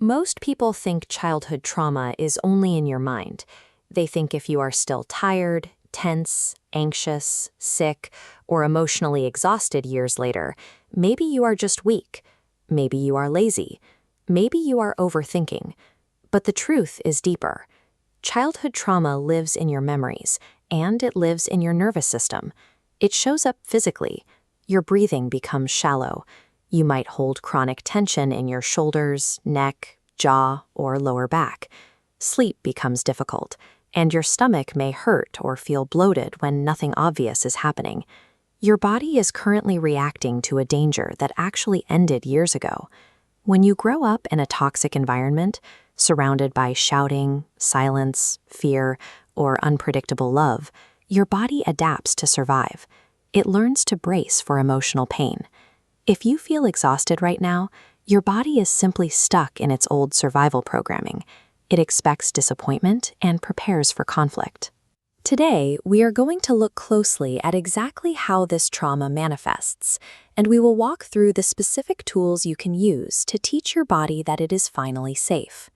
Most people think childhood trauma is only in your mind. They think if you are still tired, tense, anxious, sick, or emotionally exhausted years later, maybe you are just weak. Maybe you are lazy. Maybe you are overthinking. But the truth is deeper. Childhood trauma lives in your memories, and it lives in your nervous system. It shows up physically. Your breathing becomes shallow. You might hold chronic tension in your shoulders, neck, jaw, or lower back. Sleep becomes difficult, and your stomach may hurt or feel bloated when nothing obvious is happening. Your body is currently reacting to a danger that actually ended years ago. When you grow up in a toxic environment, surrounded by shouting, silence, fear, or unpredictable love, your body adapts to survive. It learns to brace for emotional pain. If you feel exhausted right now, your body is simply stuck in its old survival programming. It expects disappointment and prepares for conflict. Today, we are going to look closely at exactly how this trauma manifests, and we will walk through the specific tools you can use to teach your body that it is finally safe.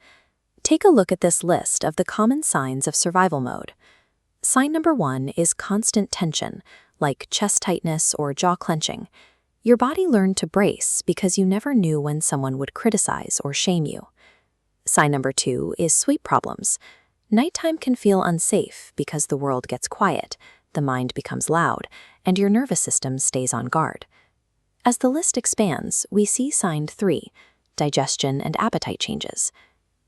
Take a look at this list of the common signs of survival mode. Sign number 1 is constant tension, like chest tightness or jaw clenching. Your body learned to brace because you never knew when someone would criticize or shame you. Sign number 2 is sleep problems. Nighttime can feel unsafe because the world gets quiet, the mind becomes loud, and your nervous system stays on guard. As the list expands, we see sign 3, digestion and appetite changes.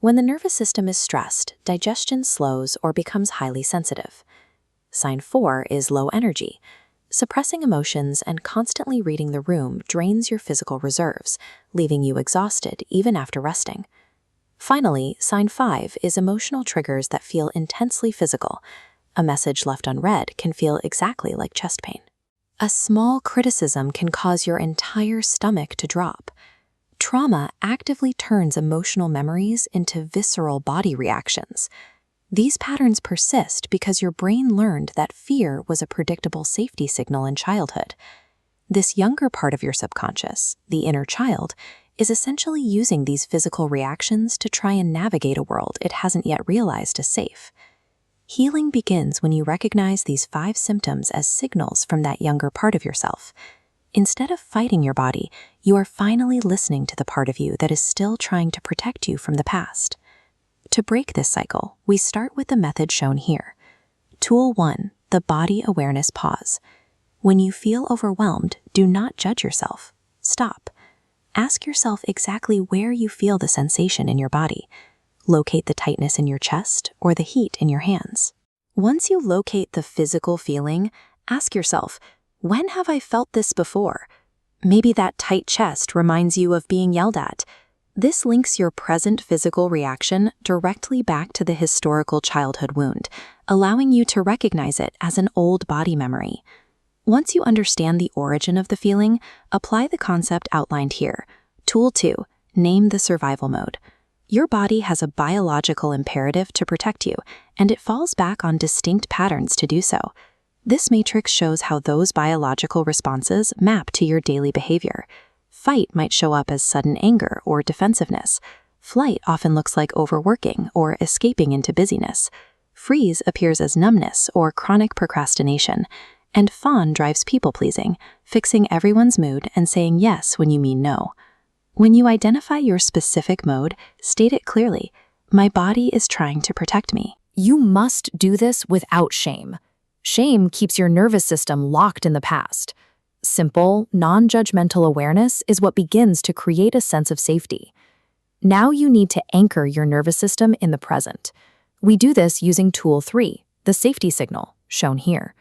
When the nervous system is stressed, digestion slows or becomes highly sensitive. Sign 4 is low energy. Suppressing emotions and constantly reading the room drains your physical reserves, leaving you exhausted even after resting. Finally, sign 5 is emotional triggers that feel intensely physical. A message left unread can feel exactly like chest pain. A small criticism can cause your entire stomach to drop. Trauma actively turns emotional memories into visceral body reactions. These patterns persist because your brain learned that fear was a predictable safety signal in childhood. This younger part of your subconscious, the inner child, is essentially using these physical reactions to try and navigate a world it hasn't yet realized is safe. Healing begins when you recognize these 5 symptoms as signals from that younger part of yourself. Instead of fighting your body, you are finally listening to the part of you that is still trying to protect you from the past. To break this cycle, we start with the method shown here. Tool 1, the body awareness pause. When you feel overwhelmed, do not judge yourself. Stop. Ask yourself exactly where you feel the sensation in your body. Locate the tightness in your chest or the heat in your hands. Once you locate the physical feeling, ask yourself, when have I felt this before? Maybe that tight chest reminds you of being yelled at. This links your present physical reaction directly back to the historical childhood wound, allowing you to recognize it as an old body memory. Once you understand the origin of the feeling, apply the concept outlined here. Tool 2, name the survival mode. Your body has a biological imperative to protect you, and it falls back on distinct patterns to do so. This matrix shows how those biological responses map to your daily behavior. Fight might show up as sudden anger or defensiveness. Flight often looks like overworking or escaping into busyness. Freeze appears as numbness or chronic procrastination. And fawn drives people-pleasing, fixing everyone's mood and saying yes when you mean no. When you identify your specific mode, state it clearly. My body is trying to protect me. You must do this without shame. Shame keeps your nervous system locked in the past. Simple, non-judgmental awareness is what begins to create a sense of safety. Now you need to anchor your nervous system in the present. We do this using tool 3, the safety signal, shown here.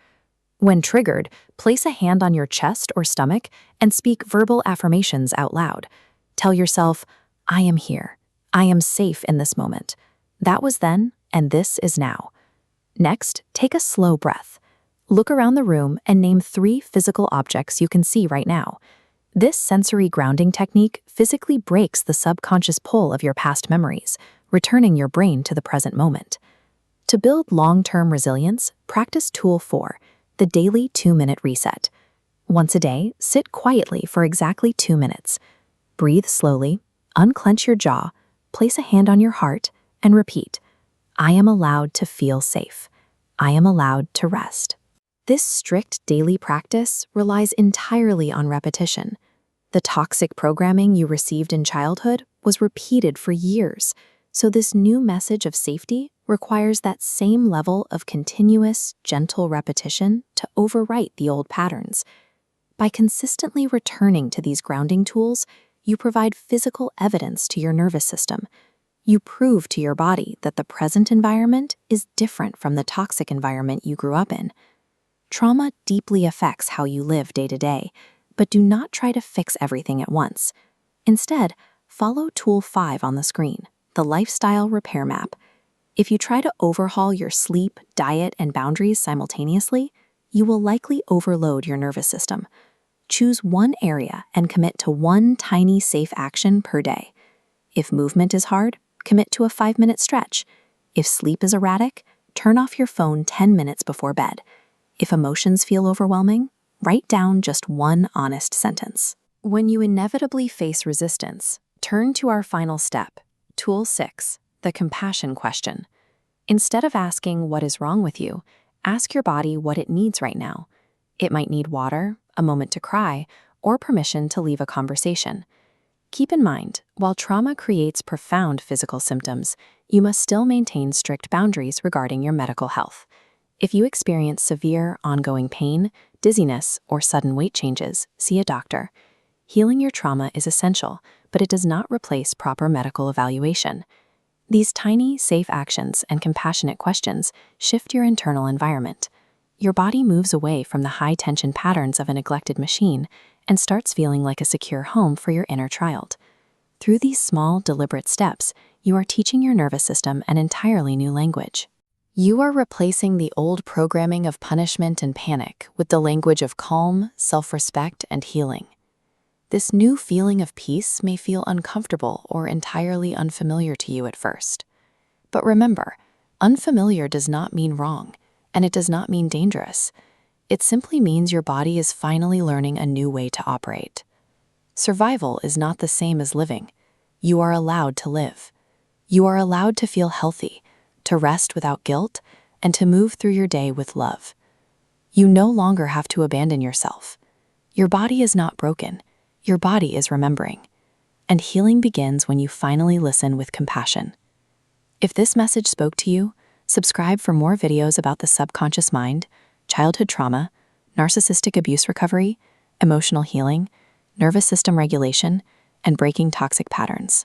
When triggered, place a hand on your chest or stomach and speak verbal affirmations out loud. Tell yourself, I am here. I am safe in this moment. That was then, and this is now. Next, take a slow breath. Look around the room and name 3 physical objects you can see right now. This sensory grounding technique physically breaks the subconscious pull of your past memories, returning your brain to the present moment. To build long-term resilience, practice tool 4, the daily 2-minute reset. Once a day, sit quietly for exactly 2 minutes. Breathe slowly, unclench your jaw, place a hand on your heart and repeat, I am allowed to feel safe. I am allowed to rest. This strict daily practice relies entirely on repetition. The toxic programming you received in childhood was repeated for years, so this new message of safety requires that same level of continuous, gentle repetition to overwrite the old patterns. By consistently returning to these grounding tools, you provide physical evidence to your nervous system. You prove to your body that the present environment is different from the toxic environment you grew up in. Trauma deeply affects how you live day to day, but do not try to fix everything at once. Instead, follow Tool 5 on the screen, the Lifestyle Repair Map. If you try to overhaul your sleep, diet, and boundaries simultaneously, you will likely overload your nervous system. Choose one area and commit to one tiny safe action per day. If movement is hard, commit to a 5-minute stretch. If sleep is erratic, turn off your phone 10 minutes before bed. If emotions feel overwhelming, write down just one honest sentence. When you inevitably face resistance, turn to our final step, Tool 6, the compassion question. Instead of asking what is wrong with you, ask your body what it needs right now. It might need water, a moment to cry, or permission to leave a conversation. Keep in mind, while trauma creates profound physical symptoms, you must still maintain strict boundaries regarding your medical health. If you experience severe, ongoing pain, dizziness, or sudden weight changes, see a doctor. Healing your trauma is essential, but it does not replace proper medical evaluation. These tiny, safe actions and compassionate questions shift your internal environment. Your body moves away from the high-tension patterns of a neglected machine and starts feeling like a secure home for your inner child. Through these small, deliberate steps, you are teaching your nervous system an entirely new language. You are replacing the old programming of punishment and panic with the language of calm, self-respect, and healing. This new feeling of peace may feel uncomfortable or entirely unfamiliar to you at first. But remember, unfamiliar does not mean wrong, and it does not mean dangerous. It simply means your body is finally learning a new way to operate. Survival is not the same as living. You are allowed to live. You are allowed to feel healthy, to rest without guilt, and to move through your day with love. You no longer have to abandon yourself. Your body is not broken. Your body is remembering. And healing begins when you finally listen with compassion. If this message spoke to you, subscribe for more videos about the subconscious mind, childhood trauma, narcissistic abuse recovery, emotional healing, nervous system regulation, and breaking toxic patterns.